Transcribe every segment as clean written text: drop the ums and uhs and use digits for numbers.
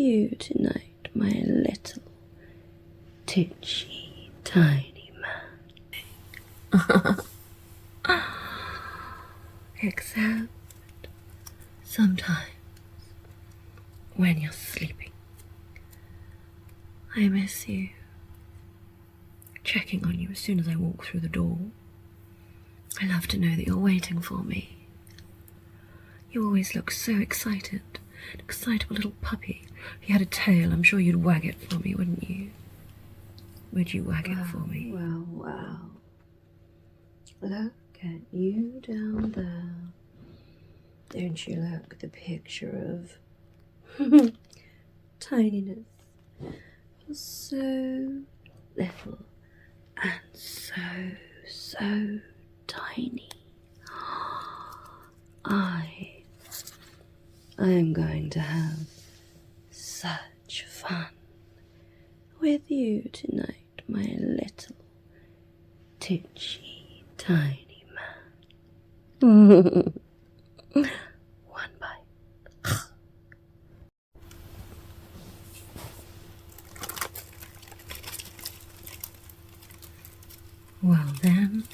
you tonight, my little titchy tiny man. Except sometimes when you're sleeping, I miss you, checking on you as soon as I walk through the door. I love to know that you're waiting for me. You always look so excited, an excitable little puppy. If you had a tail, I'm sure you'd wag it for me, wouldn't you? Would you wag it for me? Well, well. Look at you down there. Don't you look the picture of tininess? You're so little and so tiny. I am going to have such fun with you tonight, my little titchy tiny man. One bite. Well then,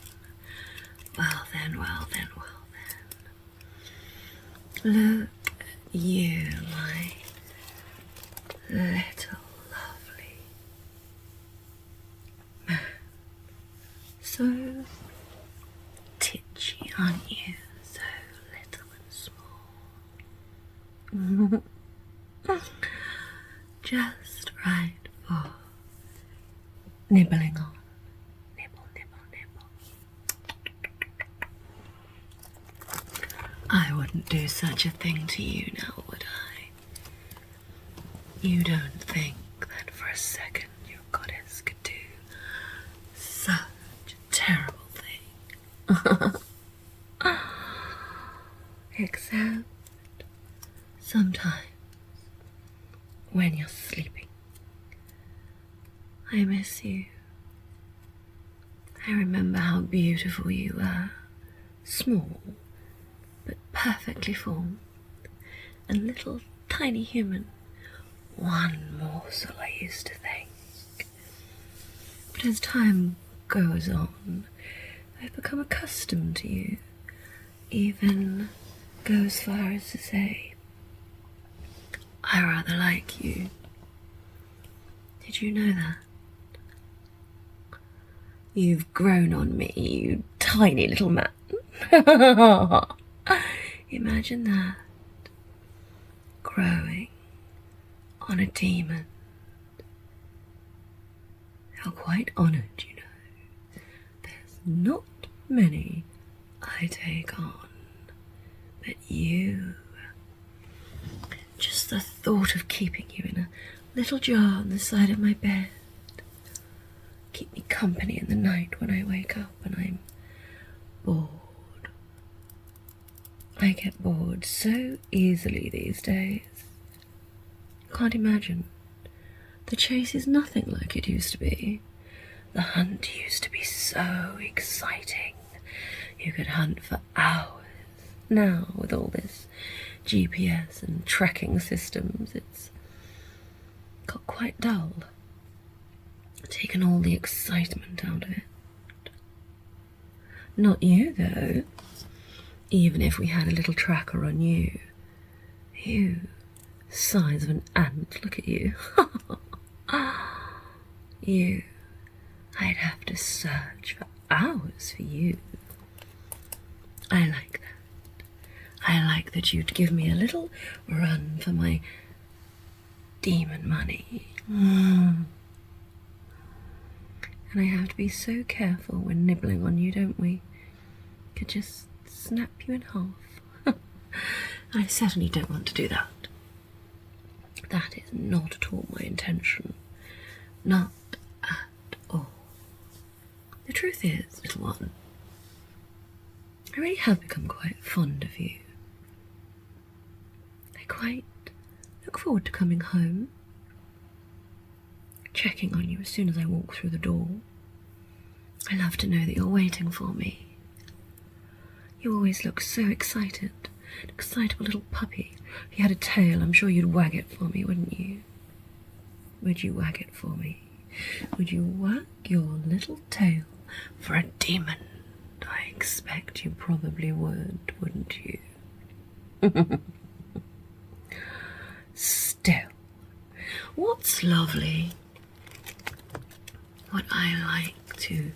well then, well then, well then. Look at you, my little lovely man. So titchy, aren't you? So little and small. Just right for nibbling on. Nibble, nibble, nibble. I wouldn't do such a thing to you now, would I? You don't think that for a second your goddess could do such a terrible thing. Except sometimes when you're sleeping, I miss you. I remember how beautiful you were, small but perfectly formed, and little tiny human. One morsel, I used to think. But as time goes on, I've become accustomed to you, even go as far as to say, I rather like you. Did you know that? You've grown on me, you tiny little man. Imagine that. Growing on a demon. You're quite honoured, you know. There's not many I take on, but you. Just the thought of keeping you in a little jar on the side of my bed. Keep me company in the night when I wake up and I'm bored. I get bored so easily these days. You can't imagine. The chase is nothing like it used to be. The hunt used to be so exciting. You could hunt for hours. Now, with all this GPS and tracking systems, it's got quite dull. Taken all the excitement out of it. Not you, though. Even if we had a little tracker on you. You, size of an ant, look at you. You, I'd have to search for hours for you. I like that. I like that you'd give me a little run for my demon money. And I have to be so careful when nibbling on you, don't we? Could just snap you in half. I certainly don't want to do that. That is not at all my intention. Not at all. The truth is, little one, I really have become quite fond of you. I quite look forward to coming home, checking on you as soon as I walk through the door. I love to know that you're waiting for me. You always look so excited, An excitable little puppy. If you had a tail, I'm sure you'd wag it for me, wouldn't you? Would you wag it for me? Would you wag your little tail for a demon? I expect you probably would, wouldn't you? Still, what's lovely, what I like to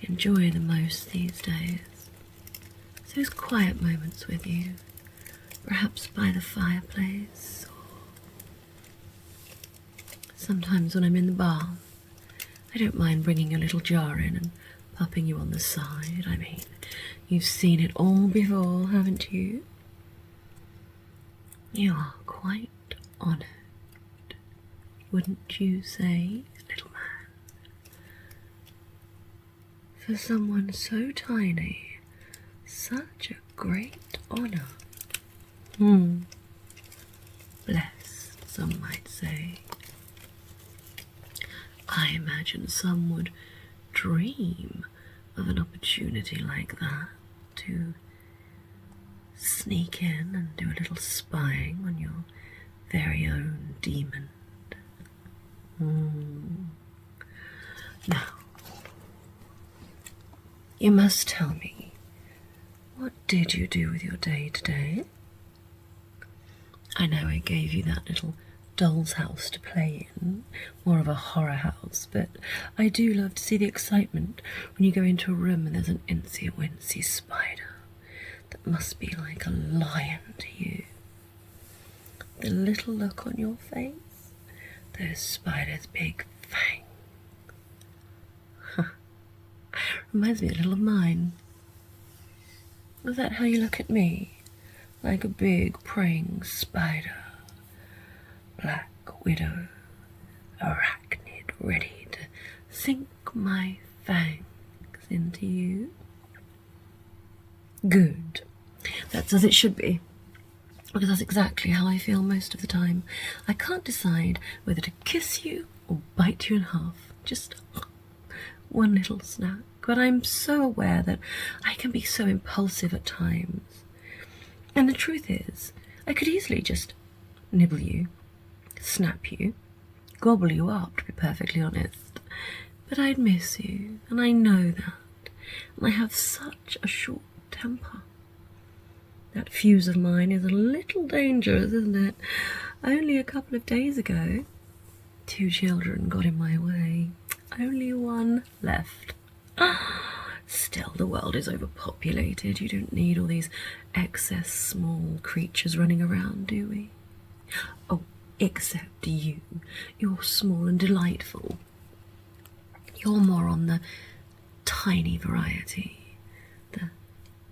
enjoy the most these days, is those quiet moments with you, perhaps by the fireplace, or sometimes when I'm in the bath. I don't mind bringing a little jar in and popping you on the side. I mean, you've seen it all before, haven't you? You are quite honoured, wouldn't you say, little man? For someone so tiny, such a great honour. Blessed, some might say. I imagine some would dream of an opportunity like that to sneak in and do a little spying on your very own demon. Now, you must tell me, what did you do with your day today? I know I gave you that little doll's house to play in, more of a horror house, but I do love to see the excitement when you go into a room and there's an incy-wincy spider that must be like a lion to you. The little look on your face, those spiders' big fangs. Reminds me a little of mine. Is that how you look at me? Like a big praying spider? Black widow, arachnid, ready to sink my fangs into you? Good. That's as it should be, because that's exactly how I feel most of the time. I can't decide whether to kiss you or bite you in half. Just one little snack. But I'm so aware that I can be so impulsive at times. And the truth is, I could easily just nibble you, snap you, gobble you up, to be perfectly honest. But I'd miss you, and I know that. And I have such a short temper. That fuse of mine is a little dangerous, isn't it? Only a couple of days ago, 2 children got in my way. Only 1 left. Still, the world is overpopulated. You don't need all these excess small creatures running around, do we? Oh, except you. You're small and delightful. You're more on the tiny variety, the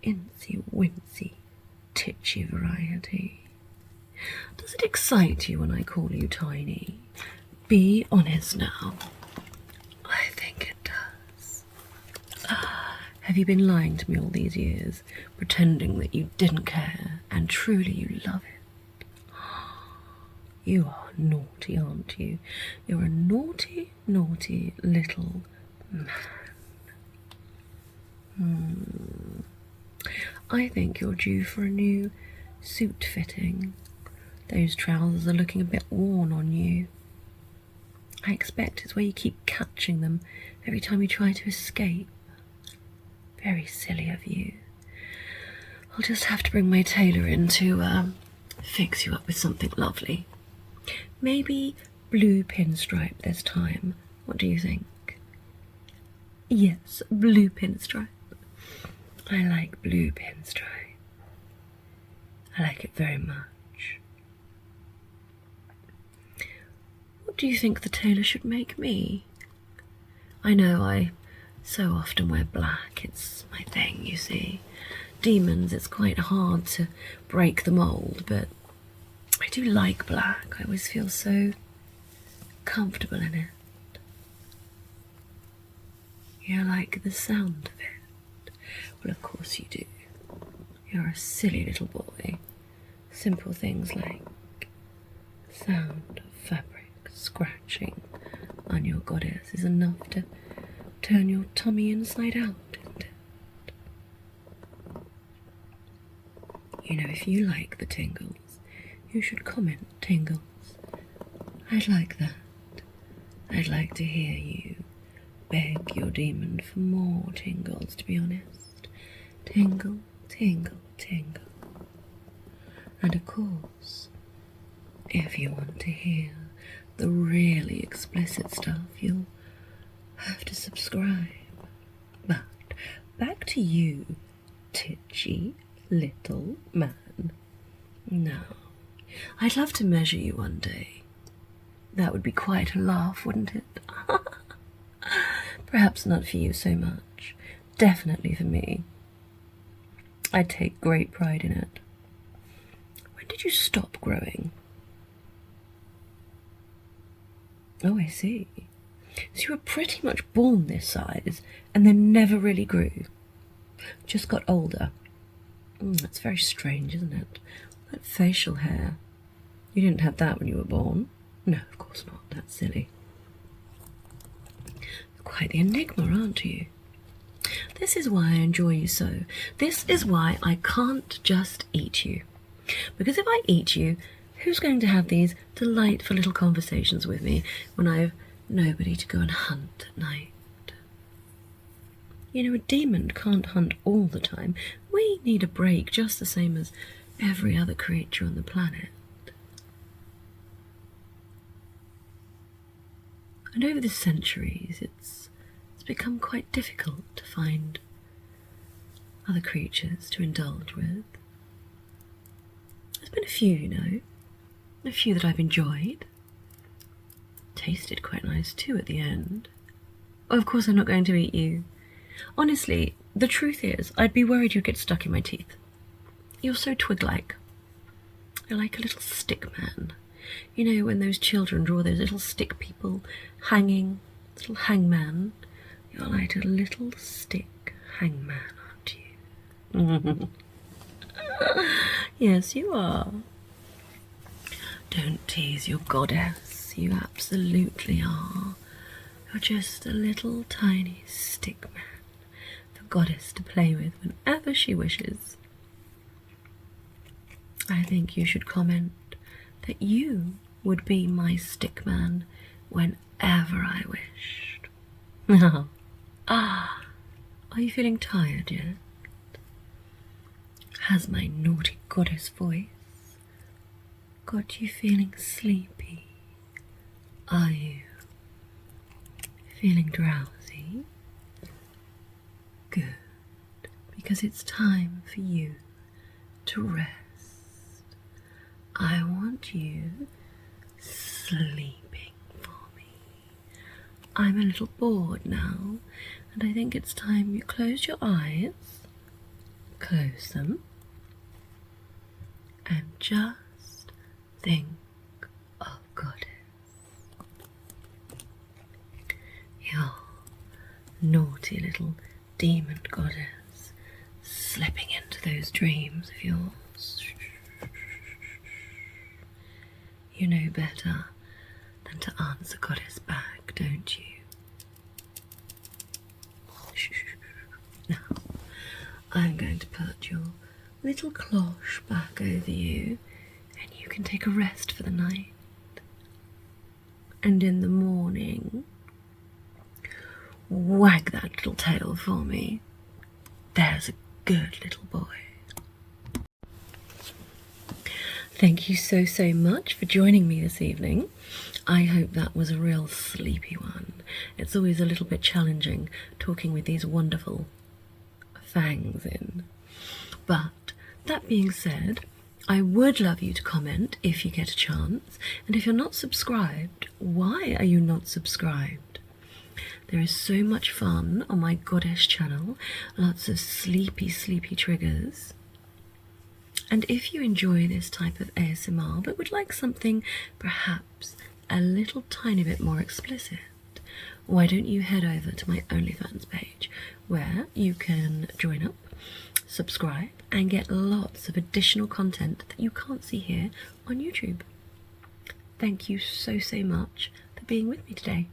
incy-wincy, titchy variety. Does it excite you when I call you tiny? Be honest now. I think it does. Have you been lying to me all these years, pretending that you didn't care, and truly you love it? You are naughty, aren't you? You're a naughty, naughty little man. I think you're due for a new suit fitting. Those trousers are looking a bit worn on you. I expect it's where you keep catching them every time you try to escape. Very silly of you. I'll just have to bring my tailor in to fix you up with something lovely. Maybe blue pinstripe this time. What do you think? Yes, blue pinstripe. I like blue pinstripe. I like it very much. What do you think the tailor should make me? I know I so often wear black. It's my thing, you see. Demons, it's quite hard to break the mould, but I do like black. I always feel so comfortable in it. You like the sound of it? Well, of course you do. You're a silly little boy. Simple things like sound of fabric scratching on your goddess is enough to turn your tummy inside out, isn't it? You know, if if you like the tingles, you should comment tingles. I'd like that. I'd like to hear you beg your demon for more tingles, to be honest. Tingle, tingle, tingle. And of course, if you want to hear the really explicit stuff, you'll have to subscribe. But back to you, titchy little man. Now, I'd love to measure you one day. That would be quite a laugh, wouldn't it? Perhaps not for you so much. Definitely for me. I take great pride in it. When did you stop growing? Oh, I see. So you were pretty much born this size and then never really grew. Just got older. That's very strange, isn't it? That facial hair. You didn't have that when you were born. No, of course not. That's silly. Quite the enigma, aren't you? This is why I enjoy you so. This is why I can't just eat you. Because if I eat you, who's going to have these delightful little conversations with me when I've nobody to go and hunt at night? You know, a demon can't hunt all the time. We need a break just the same as every other creature on the planet. And over the centuries, it's become quite difficult to find other creatures to indulge with. There's been a few, you know, a few that I've enjoyed. Tasted quite nice too at the end. Oh, of course I'm not going to eat you. Honestly, the truth is, I'd be worried you'd get stuck in my teeth. You're so twig-like. You're like a little stick man. You know, when those children draw those little stick people hanging, little hangman. You're like a little stick hangman, aren't you? Yes, you are. Don't tease your goddess. You absolutely are. You're just a little tiny stick man for goddess to play with whenever she wishes. I think you should comment that you would be my stick man whenever I wished. Are you feeling tired yet? Has my naughty goddess voice got you feeling sleepy? Are you feeling drowsy? Good, because it's time for you to rest. I want you sleeping for me. I'm a little bored now, and I think it's time you close your eyes, close them, and just think of goddess. Your naughty little demon goddess slipping into those dreams of yours. You know better than to answer goddess back, don't you? Now, I'm going to put your little cloche back over you, and you can take a rest for the night. And in the morning, wag that little tail for me. There's a good little boy. Thank you so much for joining me this evening. I hope that was a real sleepy one. It's always a little bit challenging talking with these wonderful fangs in. But that being said, I would love you to comment if you get a chance. And if you're not subscribed, why are you not subscribed? There is so much fun on my goddess channel, lots of sleepy triggers. And if you enjoy this type of ASMR but would like something perhaps a little tiny bit more explicit, why don't you head over to my OnlyFans page where you can join up, subscribe and get lots of additional content that you can't see here on YouTube. Thank you so much for being with me today.